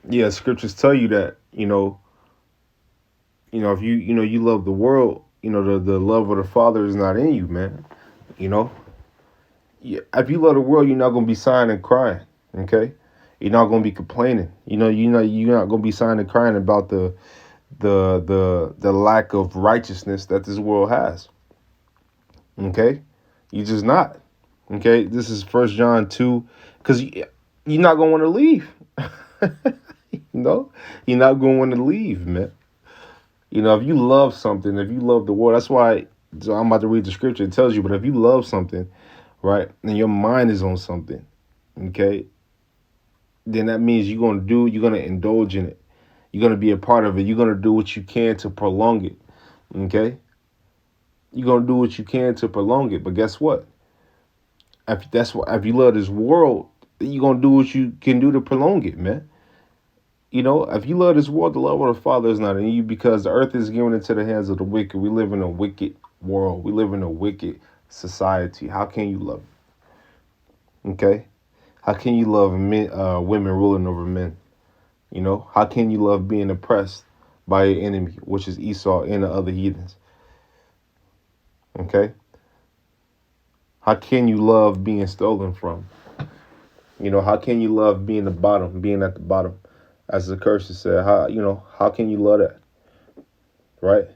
Yeah, scriptures tell you that, if you love the world, the love of the Father is not in you, man. You know, yeah, if you love the world, you're not gonna be sighing and crying. Okay, you're not gonna be complaining. You're not gonna be sighing and crying about the lack of righteousness that this world has. Okay, you just not. Okay, this is First John 2, because you're not gonna want to leave. You're not gonna want to leave, man. If you love something, if you love the world, that's why. So I'm about to read the scripture. It tells you, but if you love something, right, and your mind is on something, okay, then that means you're gonna indulge in it. You're gonna be a part of it. You're gonna do what you can to prolong it. Okay, you're gonna do what you can to prolong it. But guess what? If you love this world, you're gonna do what you can do to prolong it, man. If you love this world, the love of the Father is not in you, because the earth is given into the hands of the wicked. We live in a wicked world. We live in a wicked society. How can you love it? Okay? How can you love women ruling over men? How can you love being oppressed by your enemy, which is Esau and the other heathens? Okay? How can you love being stolen from? How can you love being being at the bottom? As the curse said, how can you love that? Right?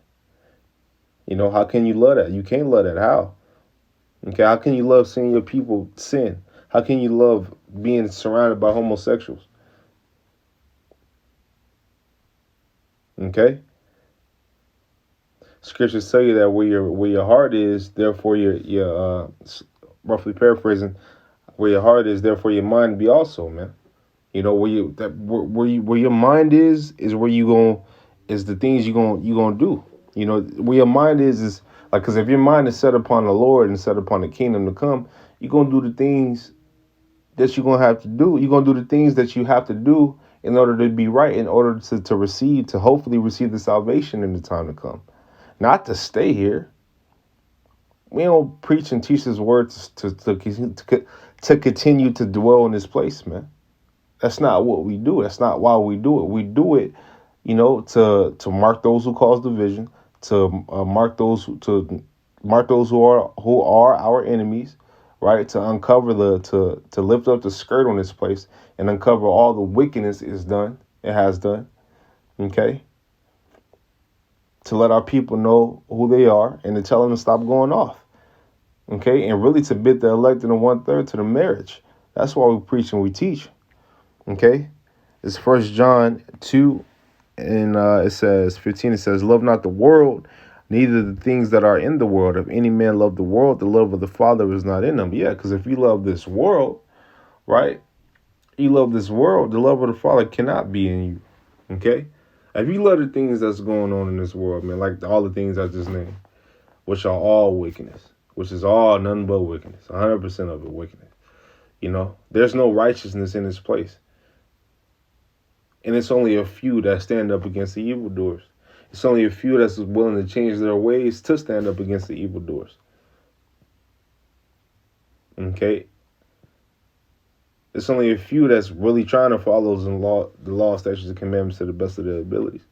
How can you love that? You can't love that. How? Okay, how can you love seeing your people sin? How can you love being surrounded by homosexuals? Okay? Scriptures tell you that where your heart is, therefore roughly paraphrasing, where your heart is, therefore your mind be also, man. Where your mind is where you going is the things you gonna do. Where your mind is like, because if your mind is set upon the Lord and set upon the kingdom to come, you're gonna do the things that you're gonna have to do. You're gonna do the things that you have to do in order to be right, in order to hopefully receive the salvation in the time to come. Not to stay here. We don't preach and teach His words to continue to dwell in this place, man. That's not what we do. That's not why we do it. We do it, to mark those who cause division, to mark those who are our enemies, right? To uncover to lift up the skirt on this place and uncover all the wickedness it has done. Okay, to let our people know who they are and to tell them to stop going off. Okay, and really to bid the elect and the 1/3 to the marriage. That's why we preach and we teach. Okay, it's First John 2, and it says 15. It says, "Love not the world, neither the things that are in the world. If any man love the world, the love of the Father is not in him." Yeah, because if you love this world, right? You love this world, the love of the Father cannot be in you. Okay, if you love the things that's going on in this world, man, like all the things I just named, which are all wickedness, which is all nothing but wickedness, 100% of it wickedness. There's no righteousness in this place. And it's only a few that stand up against the evildoers. It's only a few that's willing to change their ways to stand up against the evildoers. Okay? It's only a few that's really trying to follow the law, statutes, and commandments to the best of their abilities.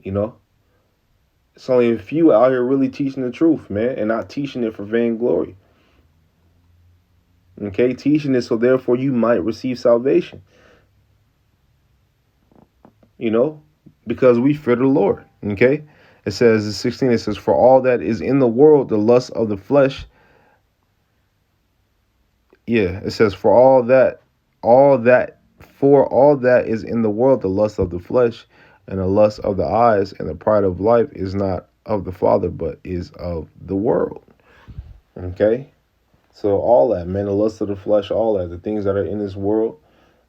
It's only a few out here really teaching the truth, man, and not teaching it for vainglory. Okay? Teaching it so therefore you might receive salvation. Because we fear the Lord. Okay? It says in 16, it says, "For all that is in the world, the lust of the flesh." Yeah, it says, for all that is in the world, the lust of the flesh and the lust of the eyes and the pride of life is not of the Father, but is of the world. Okay? So all that, man, the lust of the flesh, all that, the things that are in this world,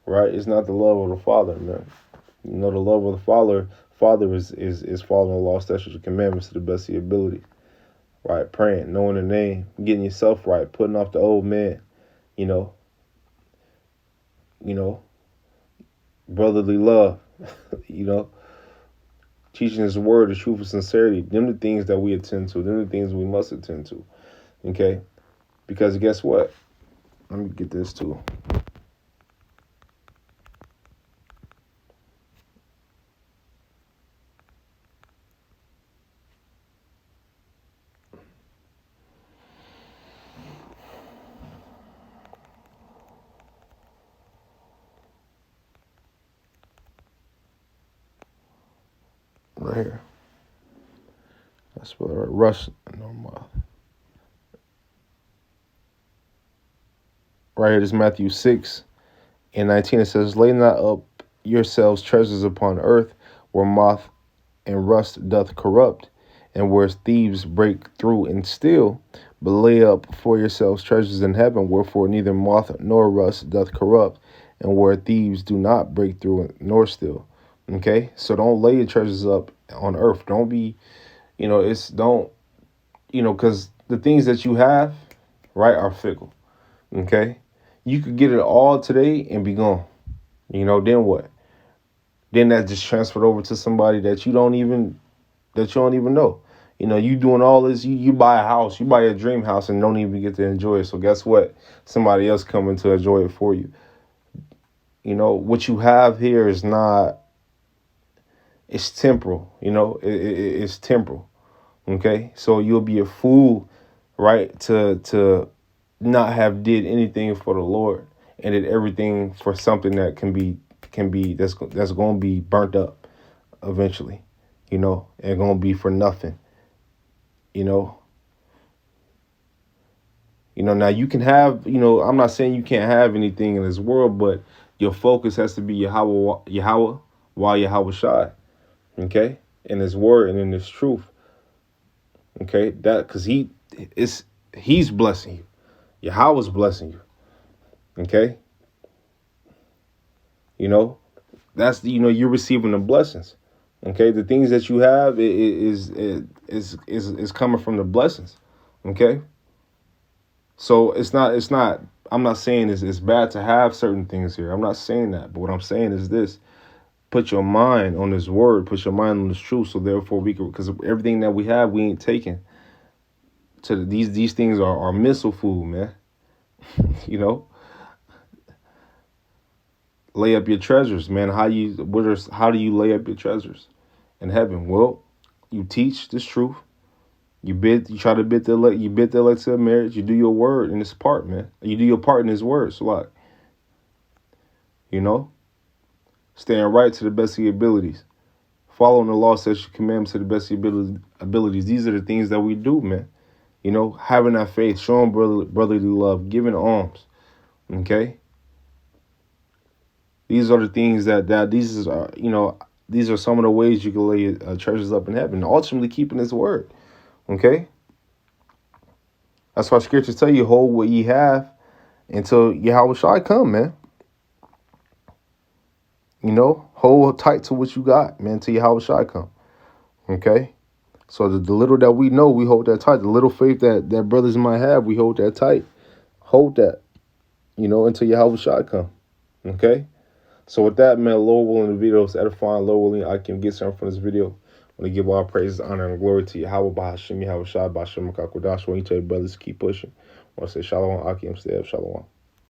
right, is not the love of the Father, man. The love of the Father is following the law, statutes, and commandments to the best of your ability. Right? Praying, knowing the name, getting yourself right, putting off the old man, you know, you know, brotherly love, you know, teaching His word, the truth, and sincerity. Them the things that we attend to. Them the things we must attend to. Okay? Because guess what? Let me get this too. right here. That's what rust no moth. Right here, this is Matthew 6:19. It says, "Lay not up yourselves treasures upon earth, where moth and rust doth corrupt, and where thieves break through and steal. But lay up for yourselves treasures in heaven, wherefore neither moth nor rust doth corrupt, and where thieves do not break through nor steal." Okay, so don't lay your treasures up on earth. Don't be, don't, because the things that you have, right, are fickle. Okay, you could get it all today and be gone. Then what? Then that just transferred over to somebody that you don't even know. You doing all this, you buy a house, you buy a dream house and don't even get to enjoy it. So guess what? Somebody else coming to enjoy it for you. What you have here is not, it's temporal, it's temporal. Okay. So you'll be a fool, right? To not have did anything for the Lord and did everything for something that that's going to be burnt up eventually, and going to be for nothing. Now you can have, I'm not saying you can't have anything in this world, but your focus has to be Yahweh, while Yahweh Shai, okay, in His word and in His truth, okay, that because He's blessing you, Yahweh's blessing you, okay, that's you're receiving the blessings, okay, the things that you have is coming from the blessings, okay. So it's not, I'm not saying it's bad to have certain things here. I'm not saying that. But what I'm saying is this: put your mind on His word, put your mind on His truth. So therefore because everything that we have, we ain't taking to these things are missile food, man. Lay up your treasures, man. How do you lay up your treasures in heaven? Well, you teach this truth. You try to bid the elect to marriage. You do your word in this part, man. You do your part in His word. So like, staying right to the best of your abilities, following the law, statutes, commandments to the best of your abilities. These are the things that we do, man. Having that faith, showing brotherly love, giving alms. Okay. These are the things these are some of the ways you can lay treasures up in heaven. Ultimately, keeping His word. Okay. That's why scriptures tell you, hold what ye have until Yahweh Shai come, man. Hold tight to what you got, man, till Yahweh Shai come. Okay? So the little that we know, we hold that tight. The little faith that brothers might have, we hold that tight. Hold that, until Yahweh Shai come. Okay? So with that, man, Lord willing, the video is edifying. Lord willing, I can get something from this video. I want to give all praises, honor, and glory to Yahweh, Bahashim, Yahweh Shai, Bahashim, Makakodash. When you tell your brothers, keep pushing. I want to say Shalom, Akim, stay up, Shalom.